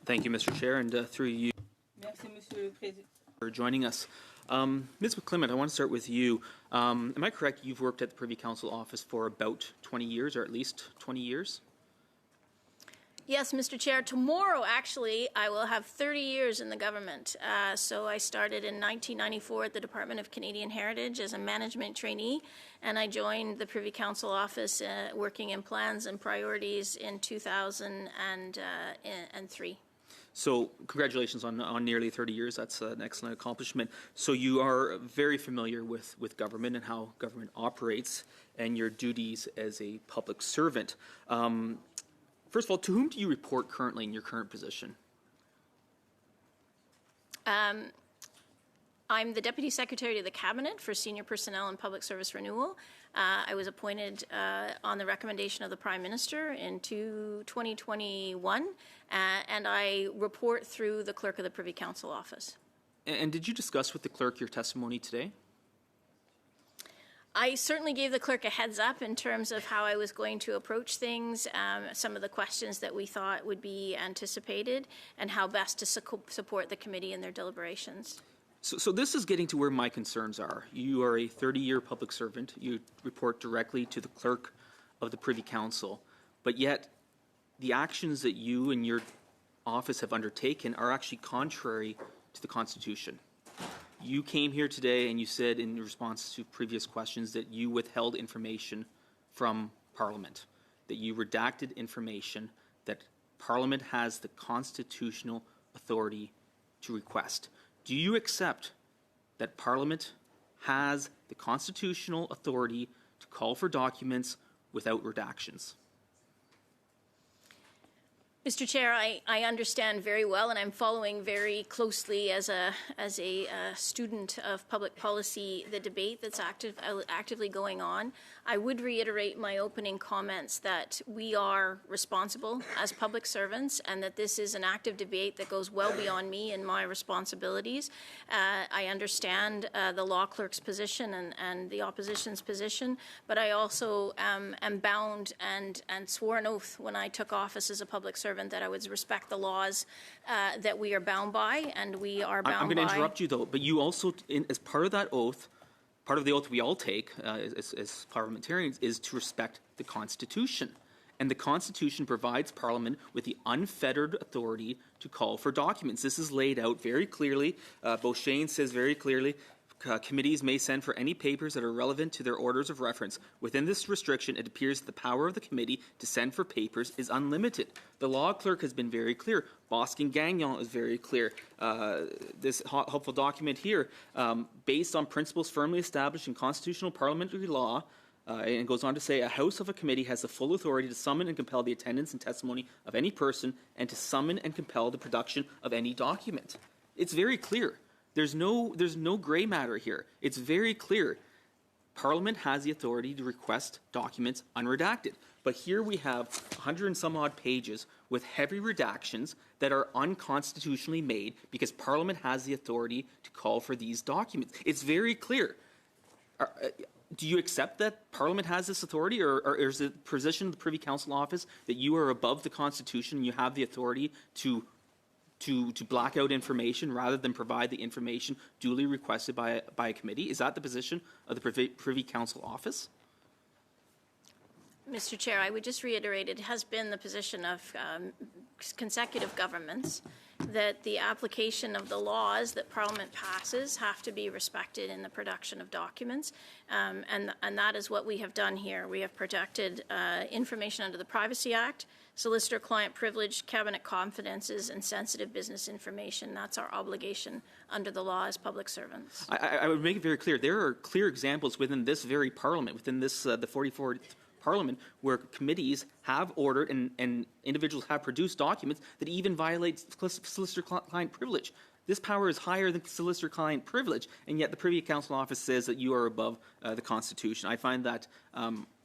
Thank you, Mr. Chair, and through you Merci, Monsieur le Président. for joining us. Ms. McClement, I want to start with you. Am I correct, you've worked at the Privy Council office for about 20 years, or at least 20 years? Yes, Mr. Chair. Tomorrow, actually, I will have 30 years in the government. So I started in 1994 at the Department of Canadian Heritage as a management trainee, and I joined the Privy Council office working in plans and priorities in 2003. So congratulations on nearly 30 years. That's an excellent accomplishment. So you are very familiar with government and how government operates and your duties as a public servant. First of all, to whom do you report currently in your current position? I'm the Deputy Secretary to the Cabinet for Senior Personnel and Public Service Renewal. I was appointed on the recommendation of the Prime Minister in 2021, and I report through the Clerk of the Privy Council office. And did you discuss with the clerk your testimony today? I certainly gave the clerk a heads up in terms of how I was going to approach things, some of the questions that we thought would be anticipated, and how best to support the committee in their deliberations. So this is getting to where my concerns are. You are a 30-year public servant. You report directly to the clerk of the Privy Council, but yet the actions that you and your office have undertaken are actually contrary to the Constitution. You came here today and you said in response to previous questions that you withheld information from Parliament, that you redacted information that Parliament has the constitutional authority to request. Do you accept that Parliament has the constitutional authority to call for documents without redactions? Mr. Chair, I understand very well, and I'm following very closely as a student of public policy the debate that's actively going on. I would reiterate my opening comments that we are responsible as public servants, and that this is an active debate that goes well beyond me and my responsibilities. I understand the law clerk's position and the opposition's position, but I also am bound and swore an oath when I took office as a public servant that I would respect the laws that we are bound by, and we are bound by. I'm going to interrupt you, though, but you also, as part of that oath, part of the oath we all take as parliamentarians is to respect the Constitution. And the Constitution provides Parliament with the unfettered authority to call for documents. This is laid out very clearly. Beauchesne says very clearly, committees may send for any papers that are relevant to their orders of reference. Within this restriction, it appears that the power of the committee to send for papers is unlimited. The law clerk has been very clear. Boskin-Gagnon is very clear. This helpful document here, based on principles firmly established in constitutional parliamentary law, and goes on to say, a house of a committee has the full authority to summon and compel the attendance and testimony of any person and to summon and compel the production of any document. It's very clear. There's no gray matter here. It's very clear. Parliament has the authority to request documents unredacted. But here we have 100 and some odd pages with heavy redactions that are unconstitutionally made because Parliament has the authority to call for these documents. It's very clear. Do you accept that Parliament has this authority, or is the position of the Privy Council office that you are above the Constitution and you have the authority to black out information rather than provide the information duly requested by a committee? Is that the position of the Privy Council office? Mr. Chair, I would just reiterate it has been the position of consecutive governments that the application of the laws that Parliament passes have to be respected in the production of documents, and that is what we have done here. We have protected information under the Privacy Act, solicitor-client privilege, cabinet confidences, and sensitive business information. That's our obligation under the law as public servants. I would make it very clear. There are clear examples within this very Parliament, within this the 44th Parliament, where committees have ordered and individuals have produced documents that even violate solicitor-client privilege. This power is higher than solicitor-client privilege, and yet the Privy Council office says that you are above the Constitution. I find that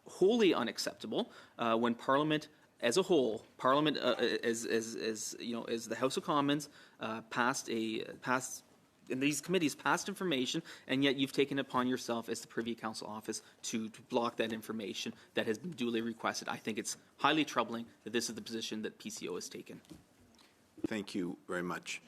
wholly unacceptable when Parliament as a whole, Parliament as the House of Commons passed in these committees passed information, and yet you've taken it upon yourself as the Privy Council office to block that information that has been duly requested. I think it's highly troubling that this is the position that PCO has taken. Thank you very much.